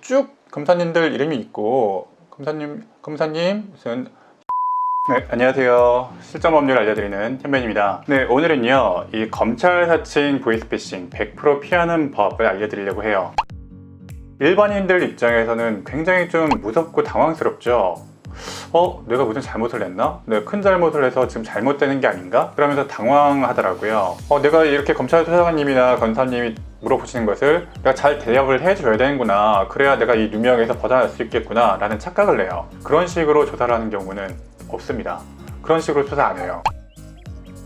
쭉 검사님들 이름이 있고 검사님 무슨 네, 안녕하세요. 실전 법률 알려드리는 현변입니다. 네, 오늘은요 이 검찰 사칭 보이스피싱 100% 피하는 법을 알려드리려고 해요. 일반인들 입장에서는 굉장히 좀 무섭고 당황스럽죠. 내가 무슨 잘못을 했나? 내가 큰 잘못을 해서 지금 잘못되는 게 아닌가? 그러면서 당황하더라고요. 내가 이렇게 검찰 수사관님이나 검사님이 물어보시는 것을 내가 잘 대답을 해줘야 되는구나, 그래야 내가 이 누명에서 벗어날 수 있겠구나 라는 착각을 해요. 그런 식으로 조사를 하는 경우는 없습니다. 그런 식으로 수사 안 해요.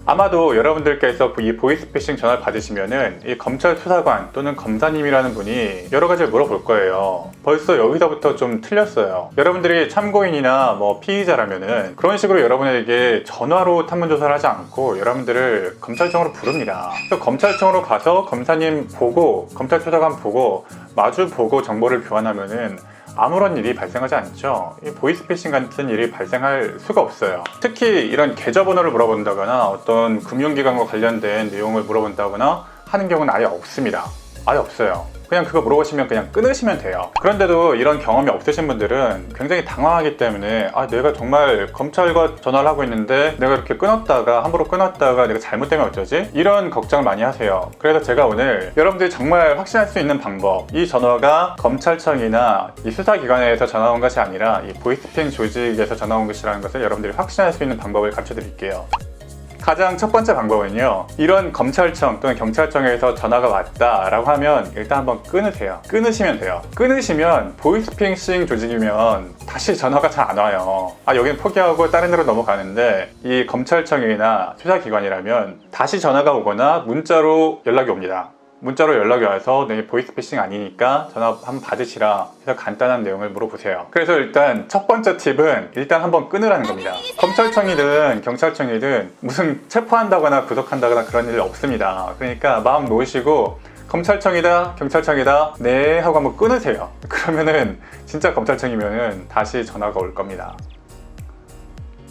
아마도 여러분들께서 이 보이스피싱 전화를 받으시면은 이 검찰 수사관 또는 검사님이라는 분이 여러 가지를 물어볼 거예요. 벌써 여기서부터 좀 틀렸어요. 여러분들이 참고인이나 피의자라면은 그런 식으로 여러분에게 전화로 탐문 조사를 하지 않고 여러분들을 검찰청으로 부릅니다. 그래서 검찰청으로 가서 검사님 보고 검찰 수사관 보고 마주 보고 정보를 교환하면은 아무런 일이 발생하지 않죠. 이 보이스피싱 같은 일이 발생할 수가 없어요. 특히 이런 계좌번호를 물어본다거나 어떤 금융기관과 관련된 내용을 물어본다거나 하는 경우는 아예 없습니다. 아예 없어요. 그냥 그거 물어보시면 그냥 끊으시면 돼요. 그런데도 이런 경험이 없으신 분들은 굉장히 당황하기 때문에 내가 정말 검찰과 전화를 하고 있는데 내가 이렇게 함부로 끊었다가 내가 잘못되면 어쩌지? 이런 걱정을 많이 하세요. 그래서 제가 오늘 여러분들이 정말 확신할 수 있는 방법, 이 전화가 검찰청이나 이 수사기관에서 전화 온 것이 아니라 이 보이스피싱 조직에서 전화 온 것이라는 것을 여러분들이 확신할 수 있는 방법을 가르쳐 드릴게요. 가장 첫 번째 방법은요, 이런 검찰청 또는 경찰청에서 전화가 왔다라고 하면 일단 한번 끊으시면 돼요. 끊으시면 보이스피싱 조직이면 다시 전화가 잘 안 와요. 여기는 포기하고 다른 데로 넘어가는데 이 검찰청이나 수사기관이라면 다시 전화가 오거나 문자로 연락이 옵니다. 문자로 연락이 와서 네, 보이스피싱 아니니까 전화 한번 받으시라 해서 간단한 내용을 물어보세요. 그래서 일단 첫 번째 팁은 일단 한번 끊으라는 겁니다. 검찰청이든 경찰청이든 무슨 체포한다거나 구속한다거나 그런 일 없습니다. 그러니까 마음 놓으시고 검찰청이다 경찰청이다 네 하고 한번 끊으세요. 그러면은 진짜 검찰청이면은 다시 전화가 올 겁니다.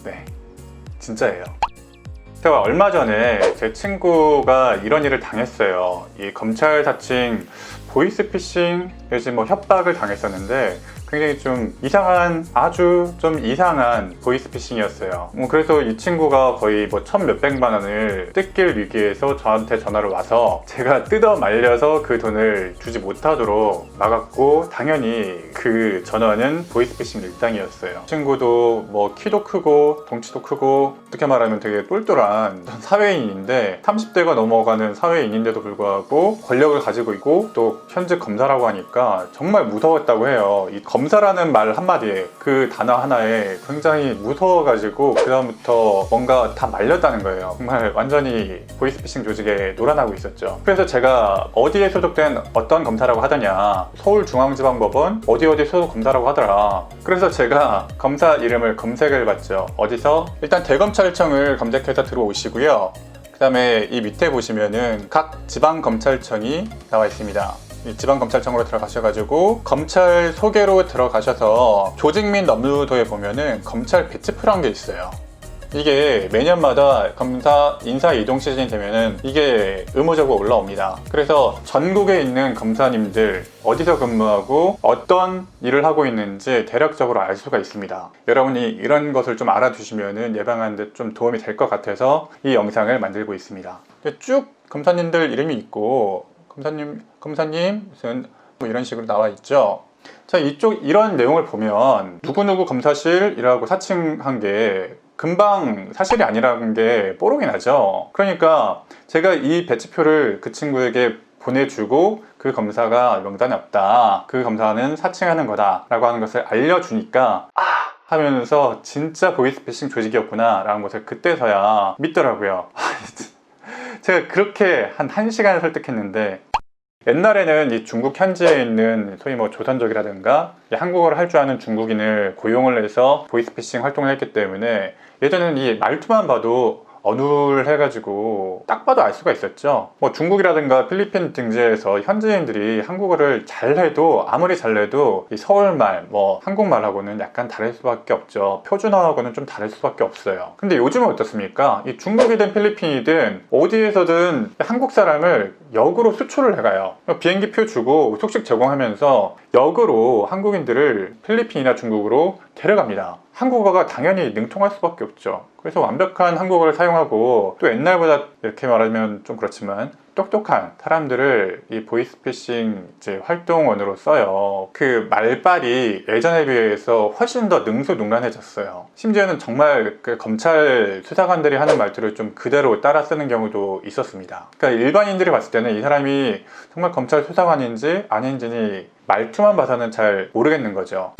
네, 진짜예요. 제가 얼마 전에 제 친구가 이런 일을 당했어요. 이 검찰 사칭 보이스피싱 요즘 협박을 당했었는데 굉장히 좀 이상한, 아주 좀 이상한 보이스피싱이었어요. 그래서 이 친구가 거의 천 몇백만 원을 뜯길 위기에서 저한테 전화를 와서 제가 뜯어 말려서 그 돈을 주지 못하도록 막았고, 당연히 그 전화는 보이스피싱 일당이었어요. 친구도 키도 크고 덩치도 크고 어떻게 말하면 되게 똘똘한 사회인인데 30대가 넘어가는 사회인인데도 불구하고 권력을 가지고 있고 또 현직 검사라고 하니까 정말 무서웠다고 해요. 이 검사라는 말 한마디에, 그 단어 하나에 굉장히 무서워가지고 그 다음부터 뭔가 다 말렸다는 거예요. 정말 완전히 보이스피싱 조직에 놀아나고 있었죠. 그래서 제가 어디에 소속된 어떤 검사라고 하더냐, 서울중앙지방법원 어디 소속 검사라고 하더라. 그래서 제가 검사 이름을 검색을 해봤죠. 어디서? 일단 대검찰청을 검색해서 들어오시고요. 그 다음에 이 밑에 보시면은 각 지방검찰청이 나와 있습니다. 이 지방검찰청으로 들어가셔가지고 검찰 소개로 들어가셔서 조직 및 업무도에 보면은 검찰 배치표라는 게 있어요. 이게 매년마다 검사 인사 이동 시즌이 되면은 이게 의무적으로 올라옵니다. 그래서 전국에 있는 검사님들 어디서 근무하고 어떤 일을 하고 있는지 대략적으로 알 수가 있습니다. 여러분이 이런 것을 좀 알아두시면은 예방하는 데 좀 도움이 될 것 같아서 이 영상을 만들고 있습니다. 쭉 검사님들 이름이 있고 검사님 무슨 이런 식으로 나와 있죠. 자, 이런 내용을 보면 누구누구 검사실이라고 사칭한 게 금방 사실이 아니라는 게 뽀록이 나죠. 그러니까 제가 이 배치표를 그 친구에게 보내주고 그 검사가 명단에 없다, 그 검사는 사칭하는 거다 라고 하는 것을 알려주니까 하면서 진짜 보이스피싱 조직이었구나 라는 것을 그때서야 믿더라고요. 제가 그렇게 한 1시간을 설득했는데, 옛날에는 이 중국 현지에 있는 소위 조선족이라든가 한국어를 할 줄 아는 중국인을 고용을 해서 보이스피싱 활동을 했기 때문에 예전에는 이 말투만 봐도 어눌해가지고 딱 봐도 알 수가 있었죠. 중국이라든가 필리핀 등지에서 현지인들이 한국어를 잘해도, 아무리 잘해도 이 서울말, 한국말하고는 약간 다를 수밖에 없죠. 표준어하고는 좀 다를 수밖에 없어요. 근데 요즘은 어떻습니까? 이 중국이든 필리핀이든 어디에서든 한국 사람을 역으로 수출을 해가요. 비행기표 주고 숙식 제공하면서 역으로 한국인들을 필리핀이나 중국으로 데려갑니다. 한국어가 당연히 능통할 수밖에 없죠. 그래서 완벽한 한국어를 사용하고 또 옛날보다 이렇게 말하면 좀 그렇지만 똑똑한 사람들을 이 보이스피싱 이제 활동원으로 써요. 그 말발이 예전에 비해서 훨씬 더 능수능란해졌어요. 심지어는 정말 그 검찰 수사관들이 하는 말투를 좀 그대로 따라 쓰는 경우도 있었습니다. 그러니까 일반인들이 봤을 때는 이 사람이 정말 검찰 수사관인지 아닌지 말투만 봐서는 잘 모르겠는 거죠.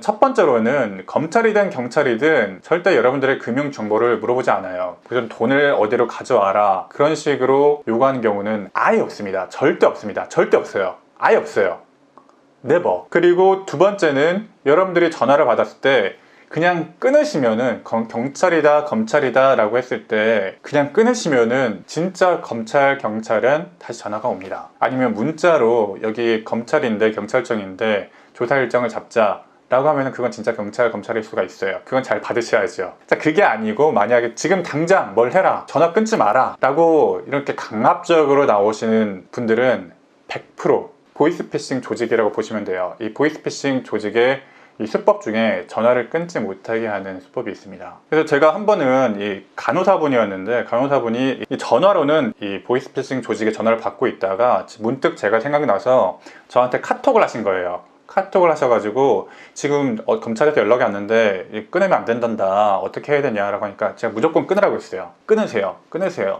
첫 번째로는 검찰이든 경찰이든 절대 여러분들의 금융 정보를 물어보지 않아요. 그래서 돈을 어디로 가져와라 그런 식으로 요구하는 경우는 아예 없습니다. 절대 없습니다. 절대 없어요. 아예 없어요. 네버. 그리고 두 번째는 여러분들이 전화를 받았을 때 그냥 끊으시면은 경찰이다 검찰이다 라고 했을 때 그냥 끊으시면은 진짜 검찰 경찰은 다시 전화가 옵니다. 아니면 문자로 여기 검찰인데 경찰청인데 조사 일정을 잡자 라고 하면은 그건 진짜 경찰, 검찰일 수가 있어요. 그건 잘 받으셔야죠. 자, 그게 아니고 만약에 지금 당장 뭘 해라, 전화 끊지 마라 라고 이렇게 강압적으로 나오시는 분들은 100% 보이스피싱 조직이라고 보시면 돼요. 이 보이스피싱 조직의 이 수법 중에 전화를 끊지 못하게 하는 수법이 있습니다. 그래서 제가 한 번은 이 간호사분이었는데 간호사분이 이 전화로는 이 보이스피싱 조직의 전화를 받고 있다가 문득 제가 생각나서 저한테 카톡을 하신 거예요. 카톡을 하셔가지고 지금 검찰에서 연락이 왔는데 끊으면 안 된단다 어떻게 해야 되냐라고 하니까 제가 무조건 끊으라고 했어요. 끊으세요.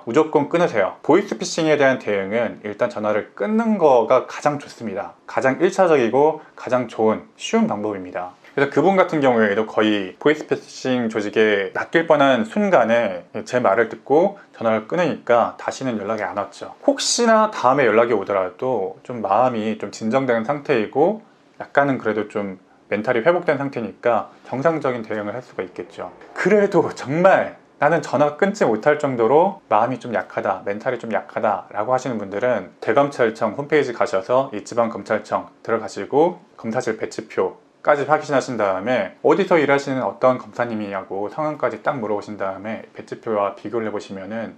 무조건 끊으세요. 보이스피싱에 대한 대응은 일단 전화를 끊는 거가 가장 좋습니다. 가장 1차적이고 가장 좋은 쉬운 방법입니다. 그래서 그분 같은 경우에도 거의 보이스피싱 조직에 낚일 뻔한 순간에 제 말을 듣고 전화를 끊으니까 다시는 연락이 안 왔죠. 혹시나 다음에 연락이 오더라도 좀 마음이 좀 진정된 상태이고 약간은 그래도 좀 멘탈이 회복된 상태니까 정상적인 대응을 할 수가 있겠죠. 그래도 정말 나는 전화 끊지 못할 정도로 마음이 좀 약하다, 멘탈이 좀 약하다 라고 하시는 분들은 대검찰청 홈페이지 가셔서 이 지방검찰청 들어가시고 검사실 배치표까지 확인하신 다음에 어디서 일하시는 어떤 검사님이냐고 성함까지 딱 물어보신 다음에 배치표와 비교를 해보시면은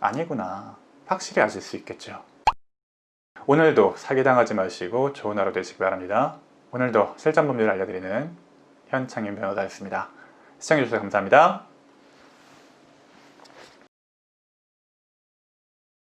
아니구나 확실히 아실 수 있겠죠. 오늘도 사기당하지 마시고 좋은 하루 되시기 바랍니다. 오늘도 실전법률을 알려드리는 현창인 변호사였습니다. 시청해주셔서 감사합니다.